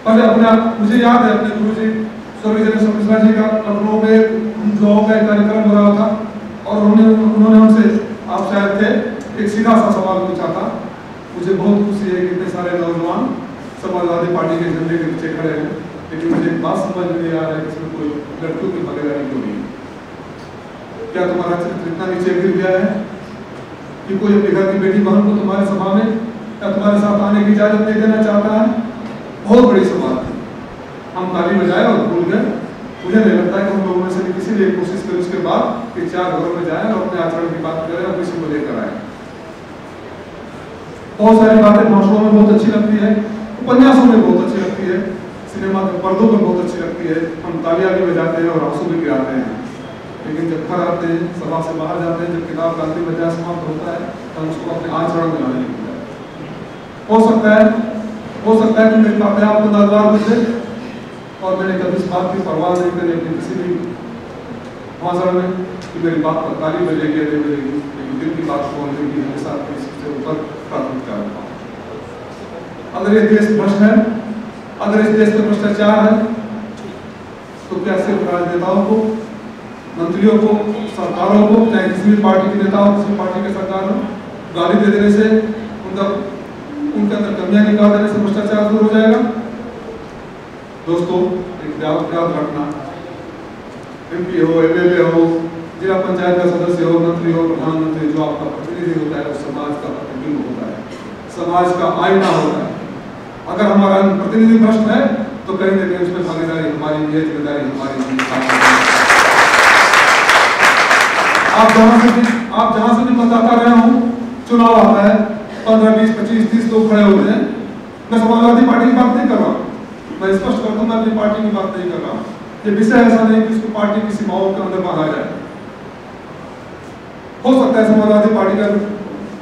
पहले अपने मुझे याद है अपने गुरु जी स्वर्गीय जनेश्वर मिश्रा जी का लखनऊ में युवाओं का एक कार्यक्रम हो रहा था और उन्होंने हमसे, आप शायद थे, एक सीधा सा सवाल पूछा था। मुझे बहुत खुशी है कि इतने सारे नौजवान समाजवादी पार्टी के झंडे के पीछे खड़े हैं, लेकिन मुझे एक बात समझ में नहीं आ रहा है कि इसमें कोई लड़कियों की भागीदारी क्यों नहीं है। क्या तुम्हारा चरित्र इतना नीचे गिर गया है कि कोई अपने घर की बेटी बहन को तुम्हारे सभा में या तुम्हारे साथ आने की इजाजत नहीं देना चाहता है? बहुत बड़ी सवाल थी। हम ताली बजाए और भूल गए। मुझे नहीं लगता है कि हम लोगों में से किसी ने कोशिश करी उसके बाद कि 4 घरों में जाए और अपने आचरण की बात करें और किसी को लेकर आए। बहुत सारी बातें भाषणों में बहुत अच्छी लगती है, उपन्यासों में बहुत अच्छी लगती है, सिनेमा के पर्दों पर बहुत अच्छी लगती है, हम तालियां भी बजाते हैं और आंसू भी गिराते हैं। लेकिन जब घर आते हैं, सभा से बाहर जाते हैं, जब किताब का अंतिम अध्याय समाप्त होता है, तो हम उसको अपने आचरण में लाने लगते हैं। हो सकता है कि मेरी बातें आपको नागवार बचे और मैंने कभी इस बात की परवाह नहीं करी अपनी किसी भी भाषण में कि मेरी बात पर ताली बजेगी या नहीं बजेगी, लेकिन दिल की बात बोलने की हमेशा सबसे ऊपर प्राथमिकता रखता हूँ। अगर ये देश भ्रष्ट है, अगर इस देश में भ्रष्टाचार है, तो क्या सिर्फ राजनेताओं को, मंत्रियों को, सरकारों को, चाहे किसी भी पार्टी के नेता हो, किसी पार्टी के सरकार हो, गाली दे देने से, उनके अंदर कमियां निकाल देने से भ्रष्टाचार दूर हो जाएगा? दोस्तों, एक याद रखना, MP हो, MLA हो, जिला पंचायत का सदस्य हो, मंत्री हो, प्रधानमंत्री, जो आपका प्रतिनिधि होता है वो समाज का प्रतिबिंब होता है, समाज का आईना होता है। अगर हमारा प्रतिनिधि भ्रष्ट है तो कहीं ना कहीं उसमें भागीदारी हमारी भी है, जिम्मेदारी हमारी भी है। आप जहां से भी मतदाता रहे हो, चुनाव आता है, 15, 20, 25, 30 लोग खड़े होते हैं। मैं समाजवादी पार्टी की बात नहीं कर रहा हूँ, मैं स्पष्ट करता हूँ, मैं अपनी पार्टी की बात नहीं कर रहा हूँ। ये विषय ऐसा नहीं कि उसको पार्टी की सीमाओं के अंदर बांधा जाए। हो सकता है समाजवादी पार्टी का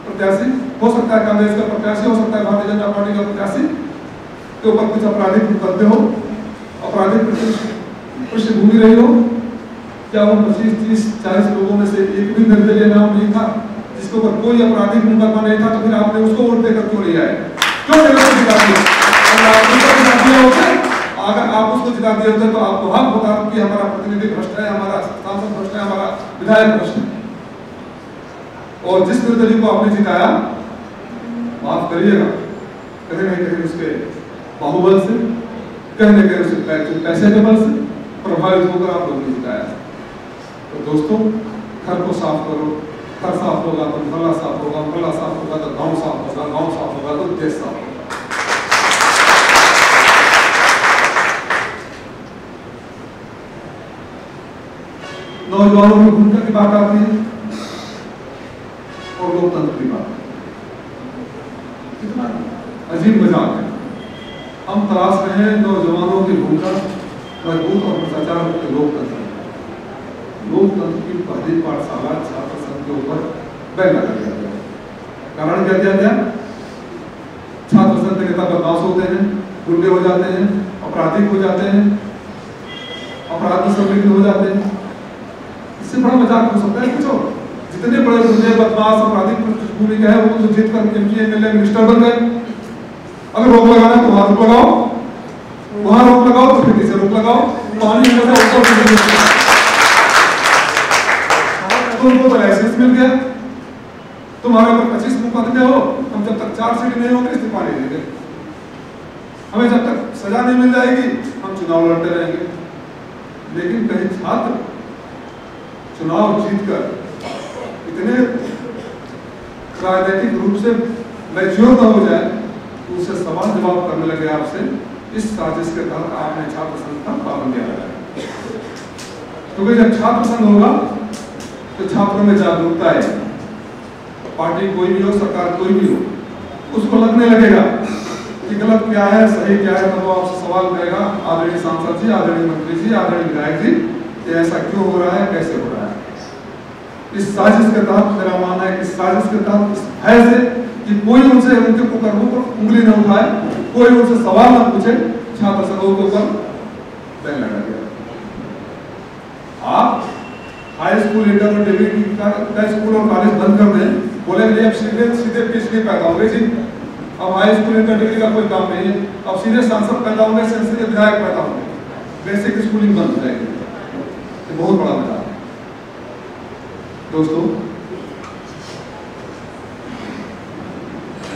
प्रत्याशी, हो सकता है कांग्रेस का प्रत्याशी, हो सकता है भारतीय जनता पार्टी का प्रत्याशी के ऊपर कुछ आपराधिक मुकदमे हो, आपराधिक पृष्ठभूमि रही हो। क्या वो 25, 30, 40 लोगों में से एक भी निर्दलीय नाम नहीं था जिसके ऊपर कोई आपराधिक मुकदमा नहीं था? तो फिर आपने उसको वोट देकर क्यों नहीं आए? क्यों जिता दिया? अगर आप उसको जिता दिए होते तो आपको हक होता कि हमारा प्रतिनिधि भ्रष्ट है, हमारा सांसद भ्रष्ट है, हमारा विधायक भ्रष्ट है। और जिस निर्दलीय को आपने जिताया, माफ करिएगा, कहीं ना कहीं उसके बाहुबल से, कहीं ना कहीं उसके पैसे के बल से प्रभावित होकर आप लोगों ने जिताया। तो दोस्तों, घर को साफ करो, घर साफ होगा तो मोहल्ला साफ होगा, मोहल्ला साफ होगा तो गांव साफ होगा, गांव साफ होगा तो देश साफ होगा। नौजवानों की भूमिका की बात आती है और लोकतंत्र की बात, कितना अजीब मजाक है। हम तलाश रहे हैं नौजवानों की भूमिका मजबूत और भ्रष्टाचार मुक्त लोकतंत्र। लोकतंत्र की पहली पाठशाला छात्र संघ के ऊपर बैन लगा दिया गया। कारण क्या दिया गया? छात्र संघ के नेता बदमाश होते हैं, गुंडे हो जाते हैं, आपराधिक हो जाते हैं, अपराध में संलिप्त हो जाते हैं। इससे बड़ा मजाक हो सकता है कुछ और? जितने बड़े गुंडे, बदमाश, आपराधिक पृष्ठभूमि है वो तो जीत कर MP, MLA, मिनिस्टर बन गए। अगर रोक लगाना है तो वहां रोक लगाओ, वहां रोक लगाओ तो फिर किसे रोक लगाओ, पानी तुमको तो लाइसेंस मिल गया, तुम्हारे ऊपर 25 मुकदमे हो, हम जब तक 4 सीट नहीं होंगे इस्तीफा नहीं देंगे, हमें जब तक सजा नहीं मिल जाएगी हम चुनाव लड़ते रहेंगे। लेकिन कहीं छात्र चुनाव जीतकर इतने राजनीतिक रूप से मैच्योर न हो जाए तो उसे सवाल जवाब करने लगे आपसे, इस साजिश के तहत आपने छात्र संघ का पाबंदी लगाया। क्योंकि जब छात्र संघ होगा तो छात्रों में जागरूकता है, पार्टी कोई भी हो, सरकार कोई भी हो, उसको लगने लगेगा कि गलत क्या है, सही क्या है, तो वो आपसे सवाल करेगा, आदरणीय सांसद जी, आदरणीय मंत्री जी, आदरणीय विधायक जी, ये ऐसा क्यों हो रहा है, कैसे हो रहा है। इस साजिश के तहत मेरा मानना है कि साजिश के तहत इस भय से कि कोई उनसे उनके कुकर्मों पर उंगली न उठाए, कोई उनसे सवाल न पूछे, छात्र संघों के ऊपर बैन लगा दिया। आप हाई स्कूल, इंटरमीडिएट का स्कूल और कॉलेज बंद कर दें, बोले अब सीधे PhD पैदा होंगे जी, अब हाई स्कूल इंटर डिग्री का कोई काम नहीं है, अब सीधे सांसद पैदा होंगे, संसदीय विधायक पैदा होंगे, बेसिक स्कूलिंग बंद हो जाएगी। ये बहुत बड़ा बदलाव है दोस्तों।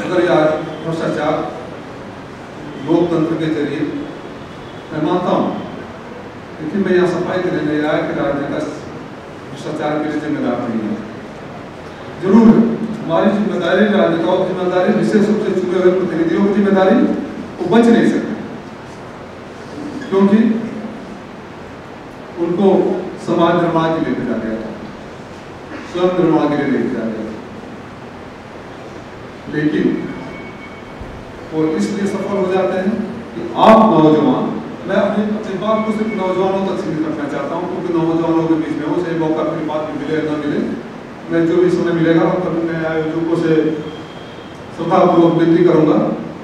अगर यार भ्रष्टाचार लोकतंत्र के जरिए, मैं मानता हूँ, लेकिन मैं यहाँ सफाई देने नहीं आया कि राजनेता भ्रष्टाचार के लिए जिम्मेदार नहीं है। जरूर हमारी जिम्मेदारी, राजनेताओं की जिम्मेदारी, विशेष रूप से चुने हुए प्रतिनिधियों की जिम्मेदारी, वो बच नहीं सकते, क्योंकि उनको समाज निर्माण के लिए भेजा गया था, स्वयं निर्माण के लिए भेजा गया था। लेकिन वो इसलिए सफल हो जाते हैं कि आप नौजवान, मैं अपनी बात को सिर्फ नौजवानों तक सीमित रखना चाहता हूँ, क्योंकि नौजवानों के बीच में वो सही मौका फिर बात में मिले ना मिले, मैं जो भी समय मिलेगा तभी मैं आयोजकों से श्रद्धापूर्वक विनती करूंगा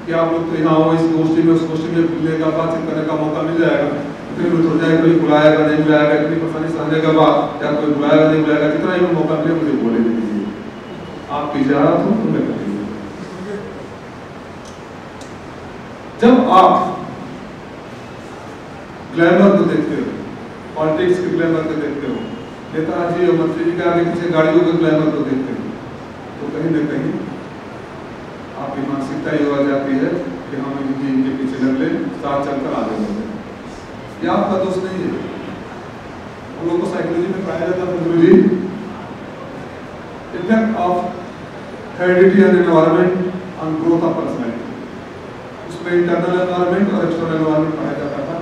कि आप लोग तो यहाँ हो, इस गोष्ठी में उस गोष्ठी में मिलने का, बातचीत करने का मौका मिल जाएगा। फिर मुझे जाए कोई बुलाएगा नहीं बुलाएगा, इतनी परेशानी सहने के बाद, या कोई बुलाएगा नहीं बुलाएगा, जितना ही मौका मिले मुझे बोले दीजिए, आप इजाजत हो तो मैं करूँगा। जब आप ग्लैमर को देखते हो, पॉलिटिक्स के ग्लैमर को देखते हो, नेताजी और मंत्री जी के आगे पीछे गाड़ियों के ग्लैमर को देखते हो, तो कहीं न कहीं आपकी मानसिकता ये हो जाती है कि हम इनके पीछे लग ले, साथ चलकर आगे बढ़े। ये आपका दोष नहीं है। हम लोग को साइकोलॉजी में पाया जाता है effect of heredity and environment on growth of personality. उसमें इंटरनल एनवायरनमेंट और एक्सटर्नल एनवायरनमेंट पाया जाता था।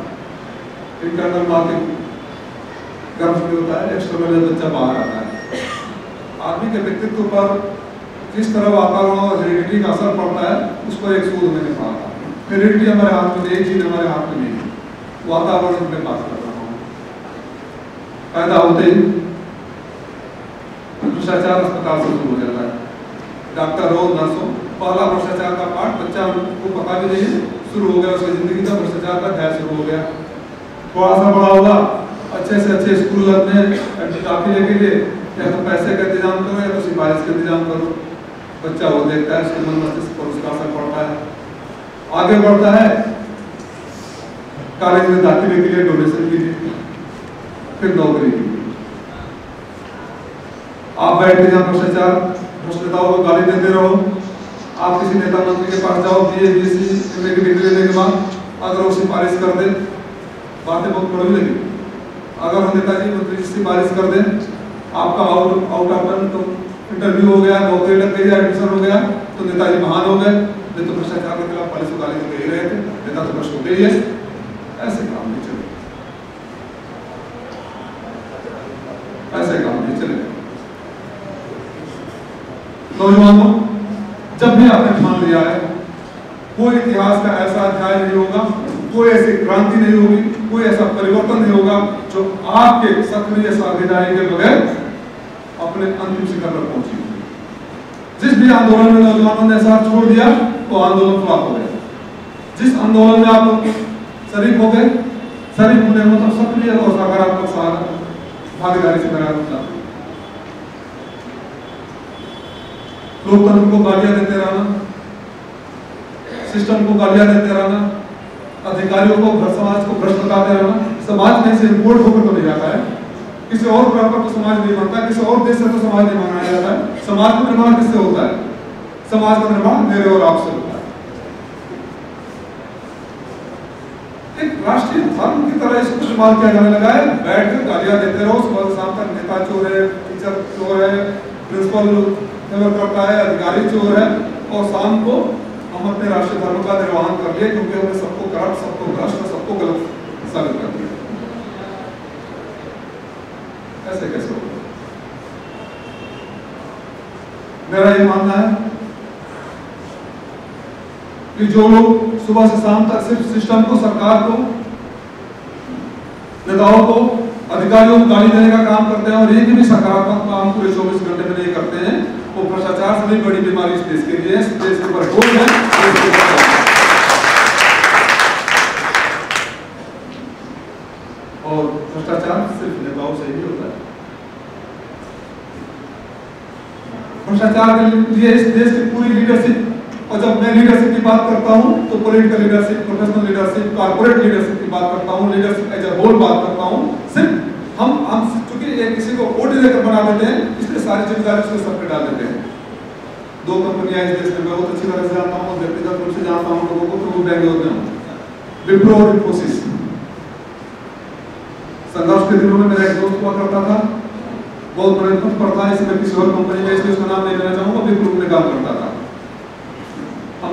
इंटरनल मार्केट गर्भ में होता है, एक्सटर्नल बच्चा बाहर आता है। आदमी के व्यक्तित्व पर जिस तरह वातावरण और हेरिडिटी का असर पड़ता है, उस पर एक शोध मैंने पढ़ा था। हेरिडिटी हमारे हाथ में नहीं, चीज हमारे हाथ में नहीं है, वातावरण में बात कर रहा हूँ। पैदा होते ही भ्रष्टाचार अस्पताल से शुरू हो जाता है। डॉक्टर हो, नर्स हो, पहला भ्रष्टाचार का पाठ बच्चा को पता भी नहीं है, शुरू हो गया उसकी जिंदगी का भ्रष्टाचार का अध्याय शुरू हो गया। थोड़ा सा बड़ा होगा, अच्छे से अच्छे स्कूल में दाखिले के लिए या तो पैसे का इंतजाम करो या तो सिफारिश का इंतजाम करो। बच्चा वो देखता है, उसके मन मस्तिष्क पर उसका असर पड़ता है, आगे बढ़ता है, कॉलेज में दाखिले के लिए डोनेशन के लिए, फिर नौकरी के लिए। आप बैठ के जहाँ भ्रष्टाचार, भ्रष्ट नेताओं को गाली देते रहो। आप किसी नेता मंत्री के पास जाओ, BA BSc MA की डिग्री लेने के बाद, अगर वो सिफारिश कर दे, बातें बहुत कड़वी लगी, अगर वो नेताजी मंत्री जी सिफारिश कर दे, आपका आउट ऑफ टर्न तो इंटरव्यू हो गया, नौकरी लग गई, एडमिशन हो गया, तो नेताजी महान हो गए। नहीं तो भ्रष्टाचार के खिलाफ पुलिस गाली तो दे ही रहे थे, नेता तो भ्रष्ट होते ही है। ऐसे काम नहीं चले, ऐसे काम नहीं चले। नौजवानों, जब भी आपने ठान लिया है, कोई इतिहास का ऐसा अध्याय नहीं होगा, कोई ऐसी क्रांति नहीं होगी, कोई ऐसा परिवर्तन नहीं होगा जो आपके सक्रिय साझेदारी के बगैर अपने अंतिम शिखर पर पहुंची। जिस भी आंदोलन में नौजवानों ने साथ छोड़ दिया, वो आंदोलन फ्लॉप हो गया। जिस आंदोलन में आप शरीक हो गए, शरीक होने मतलब सक्रिय और सकारात्मक भागीदारी से करार लोकतंत्र को गालियां देते रहना, सिस्टम को गालियां देते रहना, अधिकारियों को, समाज को भ्रष्ट बताते रहना। समाज कहीं से इम्पोर्ट होकर तो नहीं जाता है, किसी और ग्रह पर तो समाज नहीं बनता, किसी और देश से तो समाज नहीं बनाया जाता है। समाज का निर्माण किससे होता है? समाज का निर्माण मेरे और आपसे होता है। एक राष्ट्रीय धर्म की तरह इसको इस्तेमाल किया जाने लगा है। बैठ कर गालियां देते रहो, सुबह शाम तक नेता चोर है, टीचर चोर है, प्रिंसिपल फेवर करता है, अधिकारी चोर है, और शाम को हम अपने राष्ट्रीय धर्म का निर्वहन कर लिए, क्योंकि हमने सबको करप्ट, सबको भ्रष्ट, सबको गलत साबित कर दिया। ऐसे कैसे होगा? मेरा ये मानना है कि जो लोग सुबह से शाम तक सिर्फ सिस्टम को, सरकार को, नेताओं को, अधिकारियों को गाली देने का काम करते हैं और एक भी सकारात्मक काम पूरे 24 घंटे में नहीं करते हैं, वो भ्रष्टाचार से भी बड़ी बीमारी इस देश के लिए है, इस देश के ऊपर बोझ है। और भ्रष्टाचार सिर्फ नेताओं से ही होता है। भ्रष्टाचार के लिए इस देश की पूरी लीडरशिप और जब मैं लीडरशिप की बात करता हूँ तो political leadership, professional leadership, corporate leadership की बात करता हूँ, लीडरशिप एज ए होल बात करता हूँ। सिर्फ हम चूंकि किसी को ओडी लेकर बना देते हैं, इसलिए सारी जिम्मेदारी उसके सर पे डाल देते हैं। दो कंपनियां इस देश में मैं बहुत अच्छी तरह से जानता हूँ, व्यक्तिगत रूप से जानता हूँ लोगों को, तो वो बेंगलोर में हूँ, विप्रो और इन्फोसिस। संघर्ष के दिनों में मेरा एक दोस्त हुआ करता था, बहुत बड़े पद पर था, इसमें किसी और कंपनी में, इसलिए उसका नाम नहीं लेना चाहूंगा, विप्रो में काम करता था। हम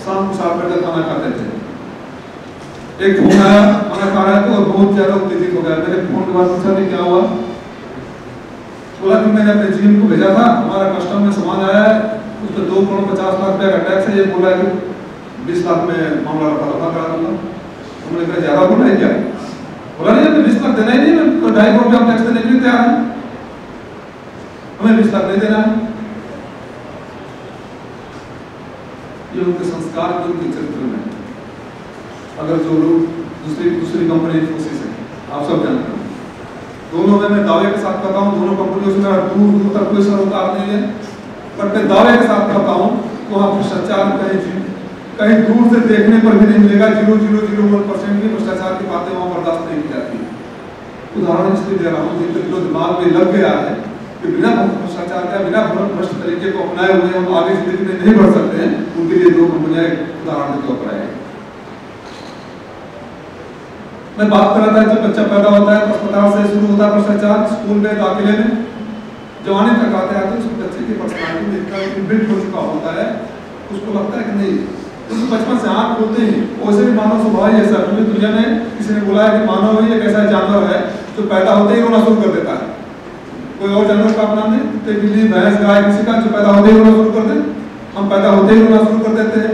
शाम को 7 बजे खाना खाते थे। एक फोन आया, खाना खा रहे थे और बहुत ज्यादा उत्तेजित हो गया। मैंने फोन के बाद पूछा नहीं क्या हुआ, बोला कि मैंने अपने जीएम को भेजा था, हमारा कस्टम में सामान आया है, उस पर 2 करोड़ 50 लाख रुपया का टैक्स है, ये बोला कि 20 लाख में मामला रफा करा दूंगा। हमने कहा ज्यादा बोल रहा है क्या? बोला नहीं, हमें 20 लाख देना ही नहीं, मैं 2.5 करोड़ रुपया टैक्स देने के लिए तैयार है, हमें 20 लाख नहीं देना है। ये उनके संस्कार के, उनके चरित्र में। अगर जो लोग दूसरी कंपनी इन्फोसिस है, आप सब जानते हैं, दोनों में मैं दावे के साथ कहता हूँ, दोनों कंपनियों से मेरा दूर तक कोई सरोकार नहीं है, बट मैं दावे के साथ कहता हूँ तो वहाँ भ्रष्टाचार कहीं दूर से देखने पर भी नहीं मिलेगा। 0.001% की भ्रष्टाचार की बातें वहाँ बर्दाश्त नहीं की जाती। उदाहरण इसलिए दे रहा हूँ, जिनके जो दिमाग में लग गया है कि बिना भ्रष्टाचार का, बिना भ्रष्ट तरीके को अपनाए हुए हम आगे जिंदगी में नहीं बढ़ सकते हैं, उनके लिए 2 कंपनियां उदाहरण के तौर पर आएगी। मैं बात कर रहा था, जब बच्चा पैदा होता है तो अस्पताल से शुरू होता है भ्रष्टाचार, स्कूल में, दाखिले में, जवानी तक आते आते उसको बच्चे की पर्सनालिटी देखकर बिल्ड हो चुका होता है, उसको लगता है कि नहीं, उसको बचपन से आँख खोलते ही वैसे भी मानव स्वभाव ही ऐसा। पूरी दुनिया में किसी ने बोला है कि मानव ही एक ऐसा जानवर है जो पैदा होते ही रोना शुरू कर देता है। कोई और जानवर का नाम नहीं, कुत्ते, बिल्ली, भैंस, गाय, किसी का, जो पैदा होते ही रोना शुरू कर दे। हम पैदा होते ही रोना शुरू कर देते हैं,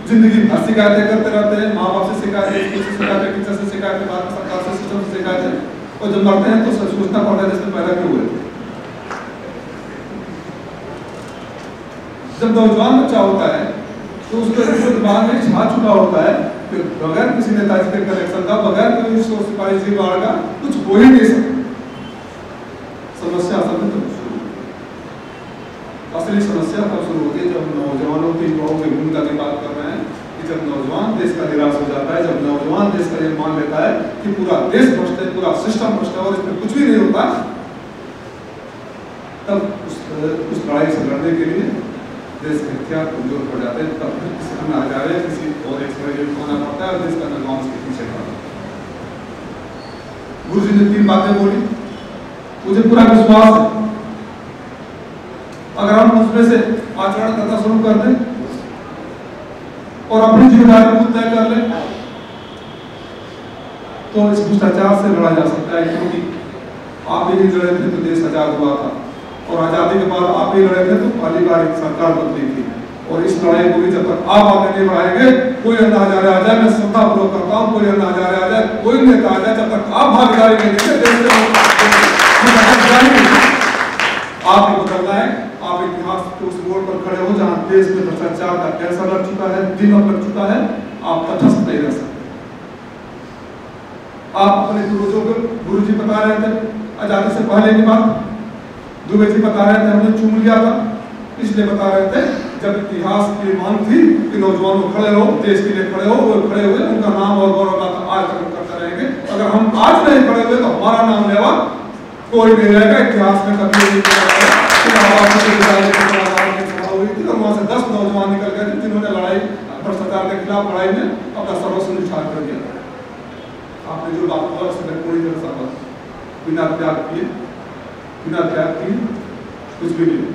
जिंदगी भर शिकायतें करते रहते हैं, माँ बाप से शिकायतें, स्कूल से शिकायतें, टीचर से शिकायतें, बाद में सरकार से, सिस्टम से शिकायतें, और जब मरते हैं तो सोचना पड़ता है जिसमें पैदा क्यों हुए। जब नौजवान बच्चा होता है तो उसके दिमाग में छा चुका होता है कि बगैर किसी नेताजी के कनेक्शन का, बगैर कोई सिपाही से गार्ड का कुछ हो ही नहीं सकता। समस्या असल में तब शुरू, असली समस्या तब शुरू होती है जब नौजवानों की, युवाओं की भूमिका की बात कर रहे हैं कि जब नौजवान देश का निराश हो जाता है, जब नौजवान देश का ये मान लेता है कि पूरा देश भ्रष्ट है, पूरा सिस्टम भ्रष्ट है और इसमें कुछ भी नहीं होता, तब उस लड़ाई से लड़ने के लिए देश के हथियार कमजोर पड़ जाते हैं। तब फिर किसी को आ जाए, किसी और एक्सपेरिमेंट होना पड़ता है और देश का निर्माण उसके पीछे पड़ा। गुरु जी ने 3 बातें बोली, मुझे पूरा विश्वास है अगर हम उसमें से आचरण करना शुरू कर दें और अपनी जिम्मेदारी खुद तय कर लें तो इस भ्रष्टाचार से लड़ा जा सकता है। क्योंकि आप ही लड़े थे तो देश आजाद हुआ था, और आजादी के बाद आप ही लड़े थे तो पहली बार एक सरकार बदली थी, और इस लड़ाई को भी जब तक आप आगे नहीं बढ़ाएंगे, कोई अन्य हजारे आ जाए, मैं श्रद्धापूर्वक करता हूँ, कोई अन्य हजारे आ जाए, कोई नेता आ जाए, जब तक आप भागीदारी नहीं देंगे देश आप ही बदलना है। आप इतिहास के उस मोड़ पर खड़े हो जहाँ देश में भ्रष्टाचार का कैंसर लग चुका है, दीमक लग चुका है, आप तटस्थ नहीं रह सकते। आप अपने पूर्वजों को, गुरु जी बता रहे थे आजादी से पहले की बात, दुबे जी बता रहे थे हमने चूम लिया था, इसलिए बता रहे थे जब इतिहास की मांग थी कि नौजवान को खड़े हो, देश के लिए खड़े हो, वो खड़े हुए, उनका नाम और गौरव गाथा आज तक करते रहेंगे। अगर हम आज नहीं खड़े हुए तो हमारा नाम लेवा कोई नहीं रहेगा। इतिहास में कभी नहीं हुई थी और वहां से 10 नौजवान निकल गए थे जिन्होंने लड़ाई भ्रष्टाचार के खिलाफ लड़ाई में अपना सर्वस्व निछावर कर दिया था। आपने जो बात बोला उससे मैं पूरी तरह सहमत, बिना त्याग किए कुछ भी नहीं।